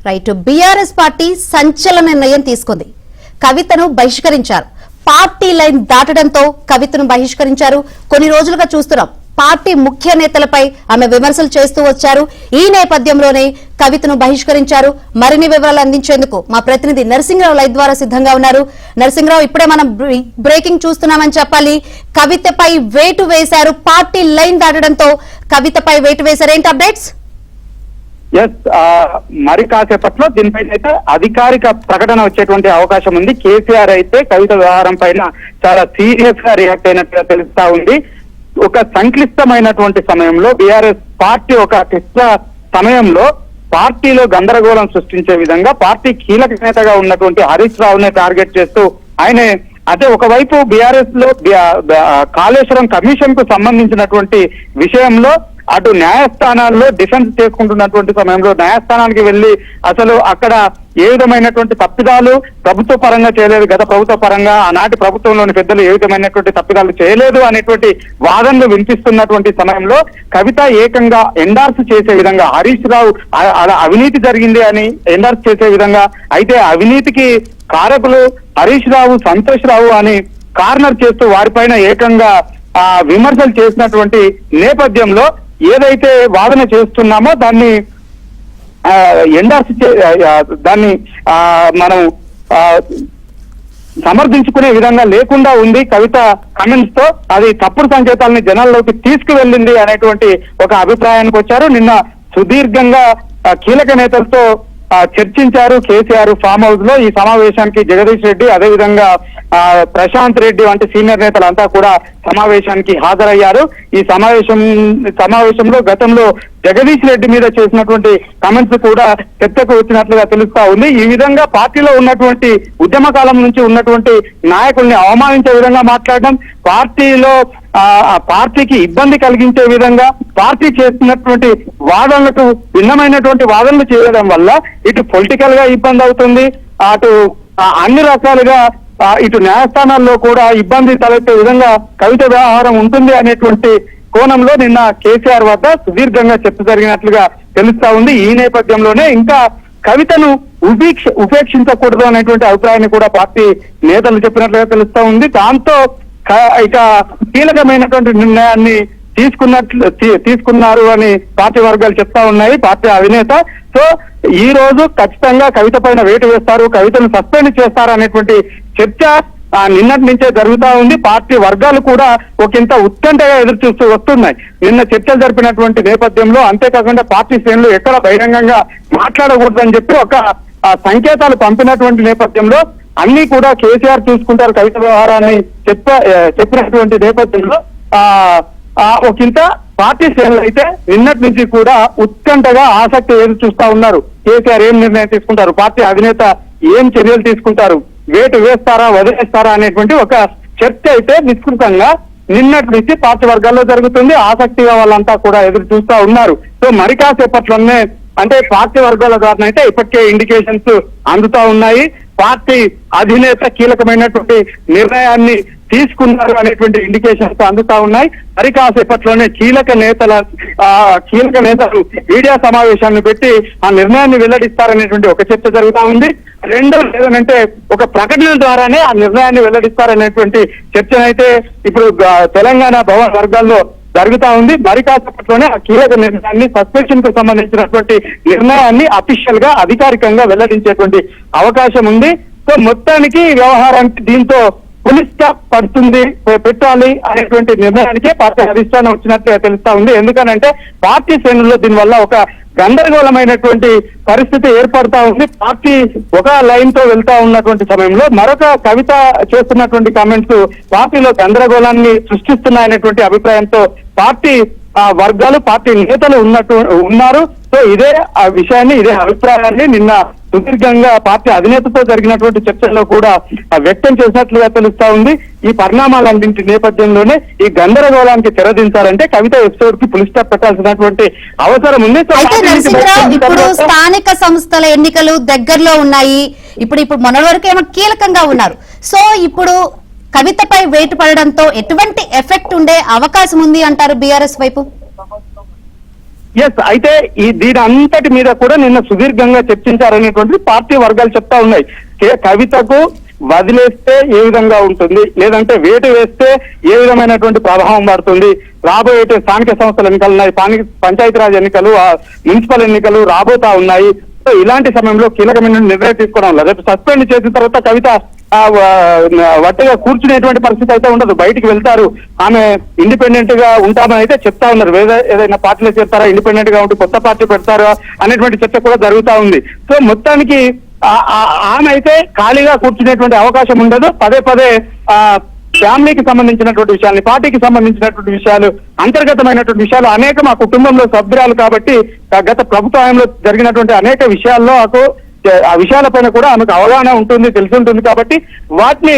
Right. BRS party సంచలన నిర్ణయం తీసుకుంది. కవితను బహిష్కరించారు. పార్టీ లైన్ దాటడంతో కవితను బహిష్కరించారు. కొన్ని రోజులుగా చూస్తున్నాం పార్టీ ముఖ్య నేతలపై ఆమె విమర్శలు చేస్తూ వచ్చారు. ఈ నేపథ్యంలోనే కవితను బహిష్కరించారు. మరిన్ని వివరాలు అందించేందుకు మా ప్రతినిధి నరసింహరావు లైవ్ ద్వారా సిద్ధంగా ఉన్నారు. నరసింహరావు, ఇప్పుడే మనం బ్రేకింగ్ చూస్తున్నామని చెప్పాలి. కవితపై వేటు వేశారు. పార్టీ లైన్ దాటడంతో కవితపై వేటు వేశారు. ఏంటి అప్డేట్స్? మరి కాసేపట్లో దీనిపైన అయితే అధికారిక ప్రకటన వచ్చేటువంటి అవకాశం ఉంది. కేసీఆర్ అయితే కవిత వ్యవహారం పైన చాలా సీరియస్ గా రియాక్ట్ అయినట్టుగా తెలుస్తా ఉంది. ఒక సంక్లిష్టమైనటువంటి సమయంలో బీఆర్ఎస్ పార్టీ ఒక క్లిష్ట సమయంలో పార్టీలో గందరగోళం సృష్టించే విధంగా పార్టీ కీలక నేతగా ఉన్నటువంటి హరీష్ రావునే టార్గెట్ చేస్తూ ఆయనే అంటే ఒకవైపు బీఆర్ఎస్ లో కాళేశ్వరం కమిషన్ కు సంబంధించినటువంటి విషయంలో అటు న్యాయస్థానాల్లో డిఫెన్స్ చేసుకుంటున్నటువంటి సమయంలో న్యాయస్థానానికి వెళ్లి అసలు అక్కడ ఏ విధమైనటువంటి తప్పిదాలు ప్రభుత్వ పరంగా చేయలేదు, గత ప్రభుత్వ పరంగా ఆనాటి ప్రభుత్వంలోని పెద్దలు ఏ విధమైనటువంటి తప్పిదాలు చేయలేదు అనేటువంటి వాదనలు వినిపిస్తున్నటువంటి సమయంలో కవిత ఏకంగా ఎండార్స్ చేసే విధంగా హరీష్ రావు అవినీతి జరిగింది అని ఎండార్స్ చేసే విధంగా, అయితే అవినీతికి కారకులు హరీష్ రావు సంతోష్ రావు అని కార్నర్ చేస్తూ వారిపైన ఏకంగా విమర్శలు చేసినటువంటి నేపథ్యంలో ఏదైతే వాదన చేస్తున్నామో దాన్ని ఎండార్స్ దాన్ని మనం సమర్థించుకునే విధంగా లేకుండా ఉంది. కవిత కమెంట్స్ తో అది తప్పుడు సంకేతాలని జనాల్లోకి తీసుకువెళ్ళింది అనేటువంటి ఒక అభిప్రాయానికి వచ్చారు. నిన్న సుదీర్ఘంగా కీలక నేతలతో చర్చించారు కేసీఆర్ ఫామ్ హౌస్ లో. ఈ సమావేశానికి జగదీష్ రెడ్డి అదేవిధంగా ప్రశాంత్ రెడ్డి వంటి సీనియర్ నేతలంతా కూడా సమావేశానికి హాజరయ్యారు. ఈ సమావేశంలో గతంలో జగదీష్ రెడ్డి మీద చేసినటువంటి కామెంట్స్ కూడా చర్చకు వచ్చినట్లుగా తెలుస్తా ఉంది. ఈ విధంగా పార్టీలో ఉన్నటువంటి ఉద్యమకాలం నుంచి ఉన్నటువంటి నాయకుల్ని అవమానించే విధంగా మాట్లాడడం, పార్టీకి ఇబ్బంది కలిగించే విధంగా పార్టీ చేస్తున్నటువంటి వాదనలకు భిన్నమైనటువంటి వాదనలు చేయడం వల్ల ఇటు పొలిటికల్ గా ఇబ్బంది అవుతుంది, అటు అన్ని రకాలుగా ఇటు న్యాయస్థానాల్లో కూడా ఇబ్బంది తలెత్తే విధంగా కవిత వ్యవహారం ఉంటుంది అనేటువంటి కోణంలో నిన్న కేసీఆర్ వద్ద సుదీర్ఘంగా చర్చ జరిగినట్లుగా తెలుస్తా ఉంది. ఈ నేపథ్యంలోనే ఇంకా కవితను ఉపేక్షించకూడదు అనేటువంటి అభిప్రాయాన్ని కూడా పార్టీ నేతలు చెప్పినట్లుగా తెలుస్తా ఉంది. దాంతో ఇక కీలకమైనటువంటి నిర్ణయాన్ని తీసుకున్నారు అని పార్టీ వర్గాలు చెప్తా ఉన్నాయి. పార్టీ అధినేత సో ఈ రోజు ఖచ్చితంగా కవిత పైన వేటు వేస్తారు, కవితను సస్పెండ్ చేస్తారు అనేటువంటి చర్చ నిన్నటి నుంచే జరుగుతా ఉంది. పార్టీ వర్గాలు కూడా ఒకంత ఉత్కంఠగా ఎదురు చూస్తూ వస్తున్నాయి. నిన్న చర్చలు జరిపినటువంటి నేపథ్యంలో అంతేకాకుండా పార్టీ శ్రేణులు ఎక్కడ బహిరంగంగా మాట్లాడకూడదని చెప్పి ఒక సంకేతాలు పంపినటువంటి నేపథ్యంలో అన్ని కూడా కేసీఆర్ చూసుకుంటారు కవిత వ్యవహారాన్ని చెప్పినటువంటి నేపథ్యంలో ఒకంత పార్టీ శ్రేణులు అయితే నిన్నటి నుంచి కూడా ఉత్కంఠగా ఆసక్తి ఎదురు చూస్తా ఉన్నారు. కేసీఆర్ ఏం నిర్ణయం తీసుకుంటారు, పార్టీ అధినేత ఏం చర్యలు తీసుకుంటారు, వేటు వేస్తారా వదిలేస్తారా అనేటువంటి ఒక చర్చ అయితే విస్తృతంగా నిన్నటి నుంచి పార్టీ వర్గాల్లో జరుగుతుంది. ఆసక్తిగా వాళ్ళంతా కూడా ఎదురు చూస్తా ఉన్నారు. సో మరి కాసేపట్లోనే అంటే పార్టీ వర్గాల ద్వారా అయితే ఇప్పటికే ఇండికేషన్స్ అందుతా ఉన్నాయి. పార్టీ అధినేత కీలకమైనటువంటి నిర్ణయాన్ని తీసుకున్నారు అనేటువంటి ఇండికేషన్స్ అందుతా ఉన్నాయి. మరి కాసేపట్లోనే కీలక నేతలు మీడియా సమావేశాన్ని పెట్టి ఆ నిర్ణయాన్ని వెల్లడిస్తారనేటువంటి ఒక చర్చ జరుగుతా ఉంది. రెండోది ఏదంటే ఒక ప్రకటన ద్వారానే ఆ నిర్ణయాన్ని వెల్లడిస్తారనేటువంటి చర్చనైతే ఇప్పుడు తెలంగాణ భవన్ వర్గాల్లో జరుగుతా ఉంది. మరి కాసేపట్లోనే ఆ కీలక నిర్ణయాన్ని సస్పెన్షన్ కు సంబంధించినటువంటి నిర్ణయాన్ని అఫీషియల్ గా అధికారికంగా వెల్లడించేటువంటి అవకాశం ఉంది. సో మొత్తానికి వ్యవహారానికి దీంతో పులి స్టాప్ పెట్టాలి అనేటువంటి నిర్ణయానికే పార్టీ అధిష్టానం వచ్చినట్లుగా తెలుస్తా ఉంది. ఎందుకనంటే పార్టీ శ్రేణుల్లో దీనివల్ల ఒక గందరగోళమైనటువంటి పరిస్థితి ఏర్పడతా ఉంది. పార్టీ ఒక లైన్ తో వెళ్తా ఉన్నటువంటి సమయంలో మరొక కవిత చేస్తున్నటువంటి కామెంట్స్ పార్టీలో గందరగోళాన్ని సృష్టిస్తున్నాయనేటువంటి అభిప్రాయంతో పార్టీ వర్గాలు పార్టీ నేతలు ఉన్నారు. సో ఇదే విషయాన్ని ఇదే అభిప్రాయాన్ని నిన్న సుదీర్ఘంగా పార్టీ అధినేతతో జరిగినటువంటి చర్చల్లో కూడా వ్యక్తం చేసినట్లుగా తెలుస్తా ఉంది. ఈ పరిణామాలన్నింటి నేపథ్యంలోనే ఈ గందరగోళానికి తెరదించాలంటే కవిత ఎపిసోడ్ కి పులి స్టాప్ పెట్టాల్సినటువంటి అవసరం ఉంది. అయితే నరసింహరావు, ఇప్పుడు స్థానిక సంస్థల ఎన్నికలు దగ్గరలో ఉన్నాయి. ఇప్పుడు మొన్నటి వరకు ఏమో కీలకంగా ఉన్నారు. సో ఇప్పుడు కవితపై వేటు పడడంతో ఎటువంటి ఎఫెక్ట్ ఉండే అవకాశం ఉంది అంటారు బీఆర్ఎస్ వైపు? ఎస్, అయితే దీని అంతటి మీద కూడా నిన్న సుదీర్ఘంగా చర్చించారనేటువంటిది పార్టీ వర్గాలు చెప్తా ఉన్నాయి. కవితకు వదిలేస్తే ఏ విధంగా ఉంటుంది, లేదంటే వేటు వేస్తే ఏ విధమైనటువంటి ప్రభావం పడుతుంది, రాబోయే స్థానిక సంస్థల ఎన్నికలు ఉన్నాయి, పంచాయతీరాజ్ ఎన్నికలు, మున్సిపల్ ఎన్నికలు రాబోతా ఉన్నాయి. సో ఇలాంటి సమయంలో కీలకమైన నిర్ణయం తీసుకోవడం వల్ల రేపు సస్పెండ్ చేసిన తర్వాత కవిత వట్టిగా కూర్చునేటువంటి పరిస్థితి అయితే ఉండదు. బయటికి వెళ్తారు, ఆమె ఇండిపెండెంట్ గా ఉంటామని అయితే చెప్తా ఉన్నారు. ఏదైనా పార్టీలో చేస్తారా, ఇండిపెండెంట్ గా ఉంటే కొత్త పార్టీ పెడతారా అనేటువంటి చర్చ కూడా జరుగుతా ఉంది. సో మొత్తానికి ఆమె అయితే ఖాళీగా కూర్చునేటువంటి అవకాశం ఉండదు. పదే పదే ఫ్యామిలీకి సంబంధించినటువంటి విషయాలు, పార్టీకి సంబంధించినటువంటి విషయాలు, అంతర్గతమైనటువంటి విషయాలు అనేక మా కుటుంబంలో సభ్యురాలు కాబట్టి గత ప్రభుత్వంలో జరిగినటువంటి అనేక విషయాల్లో ఆ విషయాలపైన కూడా ఆమెకు అవగాహన ఉంటుంది, తెలిసి ఉంటుంది. కాబట్టి వాటిని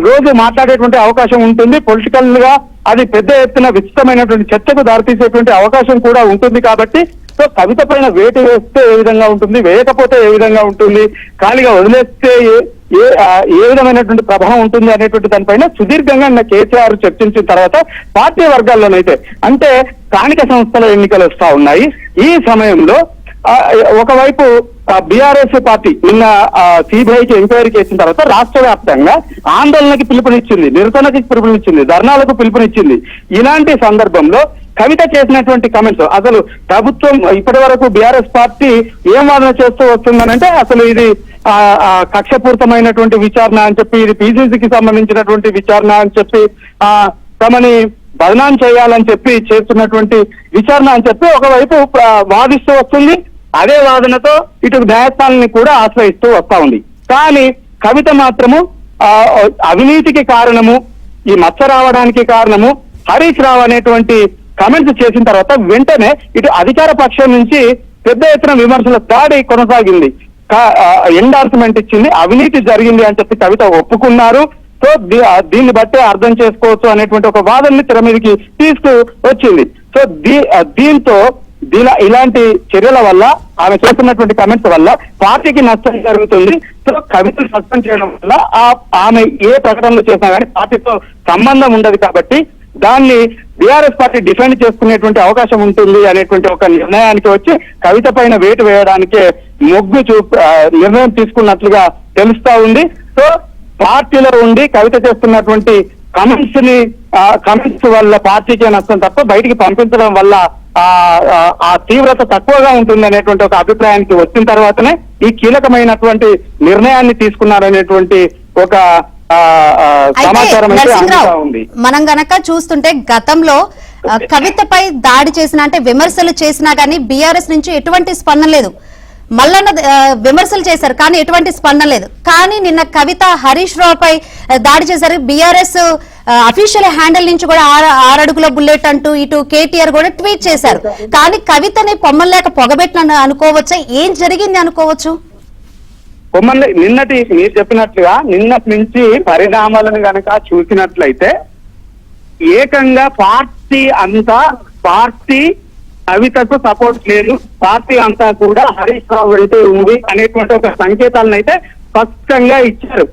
రోజు మాట్లాడేటువంటి అవకాశం ఉంటుంది. పొలిటికల్ గా అది పెద్ద ఎత్తున విస్తృతమైనటువంటి చర్చకు దారితీసేటువంటి అవకాశం కూడా ఉంటుంది. కాబట్టి సో కవిత పైన వేటు వేస్తే ఏ విధంగా ఉంటుంది, వేయకపోతే ఏ విధంగా ఉంటుంది, ఖాళీగా వదిలేస్తే ఏ విధమైనటువంటి ప్రభావం ఉంటుంది అనేటువంటి దానిపైన సుదీర్ఘంగా నిన్న కేసీఆర్ చర్చించిన తర్వాత పార్టీ వర్గాల్లోనైతే అంటే స్థానిక సంస్థల ఎన్నికలు వస్తా ఉన్నాయి. ఈ సమయంలో ఒకవైపు బీఆర్ఎస్ పార్టీ నిన్న సిబిఐకి ఎంక్వైరీ చేసిన తర్వాత రాష్ట్ర వ్యాప్తంగా ఆందోళనకి పిలుపునిచ్చింది, నిరసనకి పిలుపునిచ్చింది, ధర్నాలకు పిలుపునిచ్చింది. ఇలాంటి సందర్భంలో కవిత చేసినటువంటి కామెంట్స్, అసలు ప్రభుత్వం ఇప్పటి వరకు బీఆర్ఎస్ పార్టీ ఏం వాదన చేస్తూ వస్తుందనంటే అసలు ఇది కక్షపూరితమైనటువంటి విచారణ అని చెప్పి, ఇది పీసీసీకి సంబంధించినటువంటి విచారణ అని చెప్పి, తమని బదనాం చేయాలని చెప్పి చేస్తున్నటువంటి విచారణ అని చెప్పి ఒకవైపు వాదిస్తూ వస్తుంది. అదే వాదనతో ఇటు న్యాయస్థానాన్ని కూడా ఆశ్రయిస్తూ వస్తా ఉంది. కానీ కవిత మాత్రము అవినీతికి కారణము, ఈ మచ్చ రావడానికి కారణము హరీష్ రావు అనేటువంటి కామెంట్స్ చేసిన తర్వాత వెంటనే ఇటు అధికార పక్షం నుంచి పెద్ద ఎత్తున విమర్శల దాడి కొనసాగింది. ఎండార్స్మెంట్ ఇచ్చింది, అవినీతి జరిగింది అని చెప్పి కవిత ఒప్పుకున్నారు. సో దీన్ని బట్టే అర్థం చేసుకోవచ్చు అనేటువంటి ఒక వాదనని తెర మీదకి తీసుకు వచ్చింది. సో దీంతో ఇలాంటి చర్యల వల్ల, ఆమె చేస్తున్నటువంటి కమెంట్స్ వల్ల పార్టీకి నష్టం జరుగుతుంది. సో కవితను సస్పెండ్ చేయడం వల్ల ఆమె ఏ ప్రకటనలు చేసినా కానీ పార్టీతో సంబంధం ఉండదు. కాబట్టి దాన్ని బీఆర్ఎస్ పార్టీ డిఫెండ్ చేసుకునేటువంటి అవకాశం ఉంటుంది అనేటువంటి ఒక నిర్ణయానికి వచ్చి కవిత పైన వేటు వేయడానికే నిర్ణయం తీసుకున్నట్లుగా తెలుస్తా ఉంది. సో పార్టీలో ఉండి కవిత చేస్తున్నటువంటి కమెంట్స్ వల్ల పార్టీకే నష్టం తప్ప బయటికి పంపించడం వల్ల ఆ తీవ్రత తక్కువగా ఉంటుంది అనేటువంటి ఒక అభిప్రాయానికి వచ్చిన తర్వాతనే ఈ కీలకమైనటువంటి నిర్ణయాన్ని తీసుకున్నారనేటువంటి ఒక సమాచారం అయితే అందుతా ఉంది. మనం గనక చూస్తుంటే గతంలో కవితపై దాడి చేసిన, అంటే విమర్శలు చేసినా గానీ బీఆర్ఎస్ నుంచి ఎటువంటి స్పందన లేదు. మల్లన్న విమర్శలు చేశారు కానీ ఎటువంటి స్పందన లేదు. కానీ నిన్న కవిత హరీష్ రావుపై దాడి చేశారు. బీఆర్ఎస్ అఫీషియల్ హ్యాండిల్ నుంచి కూడా 6 అడుగుల బుల్లెట్ అంటూ ఇటు కేటీఆర్ కూడా ట్వీట్ చేశారు. కానీ కవితని పొమ్మలేక పొగబెట్టిన అనుకోవచ్చా? ఏం జరిగింది అనుకోవచ్చు? నిన్నటి మీరు చెప్పినట్లుగా నిన్నటి నుంచి పరిణామాలను గనక చూసినట్లయితే ఏకంగా పార్టీ కవితకు సపోర్ట్ లేదు, పార్టీ అంతా కూడా హరీష్ రావు వెళ్తే ఉంది అనేటువంటి ఒక సంకేతాలను అయితే స్పష్టంగా ఇచ్చారు.